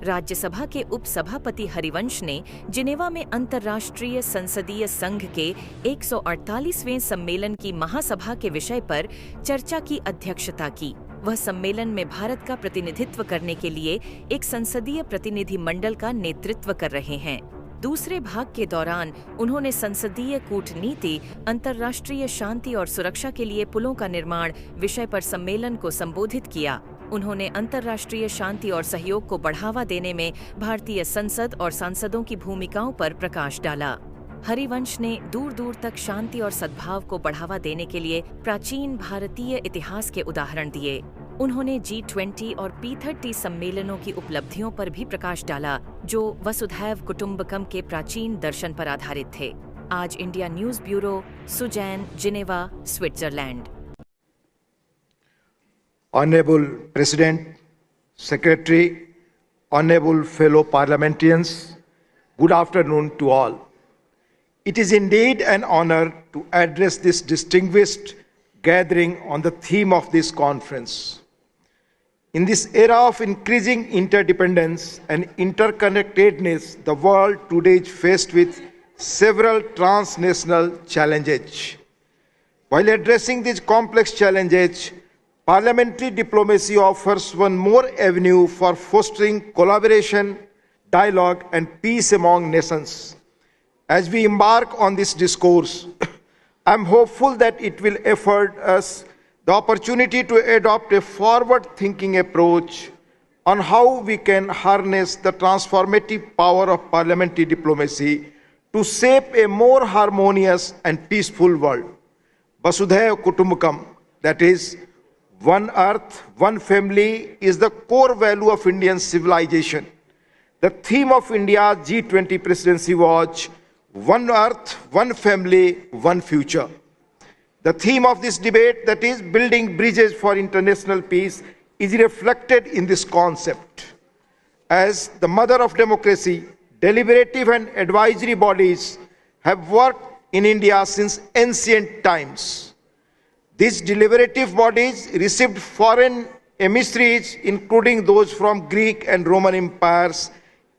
राज्यसभा के उपसभापति हरिवंश ने जिनेवा में अंतर्राष्ट्रीय संसदीय संघ के 148वें सम्मेलन की महासभा के विषय पर चर्चा की अध्यक्षता की। वह सम्मेलन में भारत का प्रतिनिधित्व करने के लिए एक संसदीय प्रतिनिधि मंडल का नेतृत्व कर रहे हैं। दूसरे भाग के दौरान उन्होंने संसदीय कूटनीति, अंतर्राष्ट्रीय शांति और सुरक्षा के लिए पुलों का निर्माण विषय पर सम्मेलन को संबोधित किया। उन्होंने अंतर्राष्ट्रीय शांति और सहयोग को बढ़ावा देने में भारतीय संसद और सांसदों की भूमिकाओं पर प्रकाश डाला। हरिवंश ने दूर दूर तक शांति और सद्भाव को बढ़ावा देने के लिए प्राचीन भारतीय इतिहास के उदाहरण दिए। उन्होंने G20 और P30 सम्मेलनों की उपलब्धियों पर भी प्रकाश डाला, जो वसुधैव कुटुंबकम के प्राचीन दर्शन पर आधारित थे। आज India news bureau, Suzanne, Geneva, Switzerland. Honorable President, Secretary, Honorable fellow parliamentarians, good afternoon to all. It is indeed an honor to address this distinguished gathering on the theme of this conference. In this era of increasing interdependence and interconnectedness, the world today is faced with several transnational challenges. While addressing these complex challenges, parliamentary diplomacy offers one more avenue for fostering collaboration, dialogue, and peace among nations. As we embark on this discourse, I am hopeful that it will afford us the opportunity to adopt a forward-thinking approach on how we can harness the transformative power of parliamentary diplomacy to shape a more harmonious and peaceful world. Vasudhaiva Kutumbakam, that is, one earth, one family, is the core value of Indian civilization. The theme of India's G20 presidency was one earth, one family, one future. The theme of this debate, that is building bridges for international peace, is reflected in this concept. As the mother of democracy, deliberative and advisory bodies have worked in India since ancient times. These deliberative bodies received foreign emissaries, including those from Greek and Roman empires,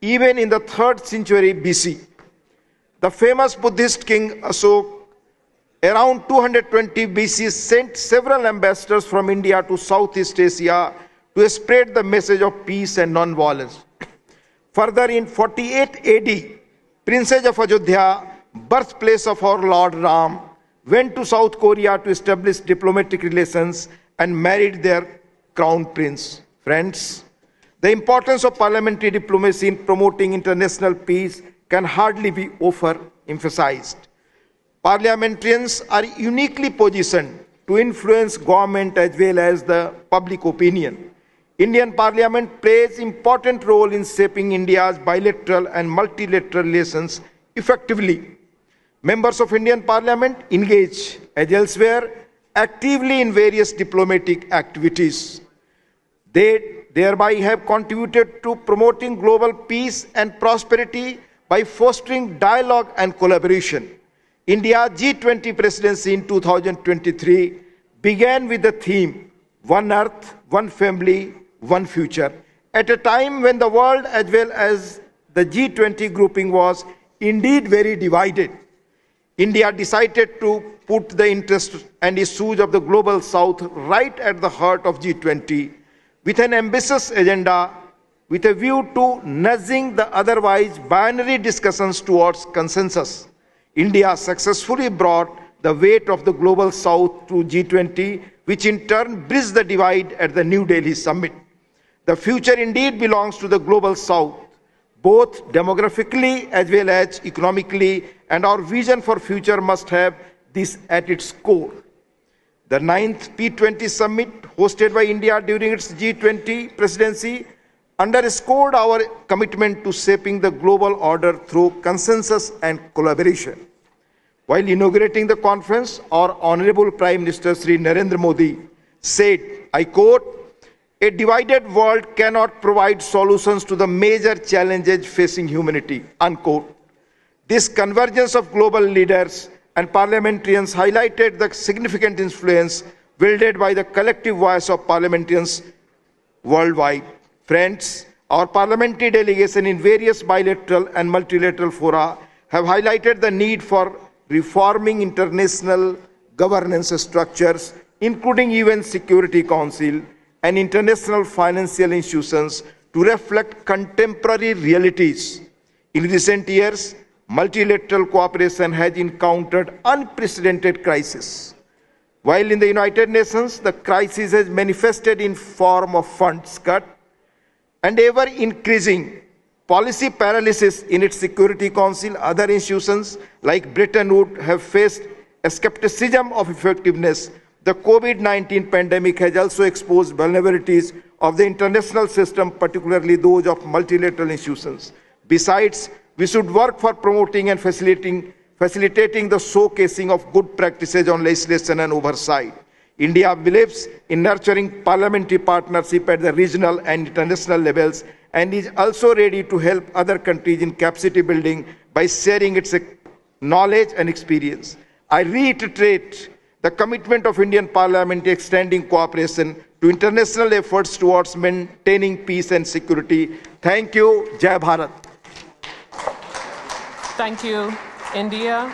even in the 3rd century BC. The famous Buddhist king Ashoka, around 220 BC, sent several ambassadors from India to Southeast Asia to spread the message of peace and non-violence. Further, in 48 AD, Princess of Ayodhya, birthplace of our Lord Ram, went to South Korea to establish diplomatic relations and married their crown prince. Friends, the importance of parliamentary diplomacy in promoting international peace can hardly be overemphasized. Parliamentarians are uniquely positioned to influence government as well as the public opinion. Indian Parliament plays an important role in shaping India's bilateral and multilateral relations effectively. Members of Indian Parliament engage, as elsewhere, actively in various diplomatic activities. They thereby have contributed to promoting global peace and prosperity by fostering dialogue and collaboration. India's G20 presidency in 2023 began with the theme, One Earth, One Family, One Future, at a time when the world as well as the G20 grouping was indeed very divided. India decided to put the interests and issues of the global south right at the heart of G20 with an ambitious agenda with a view to nudging the otherwise binary discussions towards consensus. India successfully brought the weight of the global south to G20, which in turn bridged the divide at the New Delhi summit. The future indeed belongs to the global south, both demographically as well as economically, and our vision for future must have this at its core. The 9th P20 summit hosted by India during its G20 presidency underscored our commitment to shaping the global order through consensus and collaboration. While inaugurating the conference, our Honorable Prime Minister Sri Narendra Modi said, I quote, "A divided world cannot provide solutions to the major challenges facing humanity," unquote. This convergence of global leaders and parliamentarians highlighted the significant influence wielded by the collective voice of parliamentarians worldwide. Friends, Our parliamentary delegation in various bilateral and multilateral fora have highlighted the need for reforming international governance structures, including UN Security Council and international financial institutions, to reflect contemporary realities. In recent years, multilateral cooperation has encountered unprecedented crises. While in the United Nations, the crisis has manifested in form of funds cut and ever-increasing policy paralysis in its Security Council. Other institutions like Bretton Woods have faced a skepticism of effectiveness. The COVID-19 pandemic has also exposed vulnerabilities of the international system, particularly those of multilateral institutions. Besides, we should work for promoting and facilitating the showcasing of good practices on legislation and oversight. India believes in nurturing parliamentary partnership at the regional and international levels and is also ready to help other countries in capacity building by sharing its knowledge and experience. I reiterate the commitment of Indian Parliament extending cooperation to international efforts towards maintaining peace and security. Thank you. Jai Bharat. Thank you, India.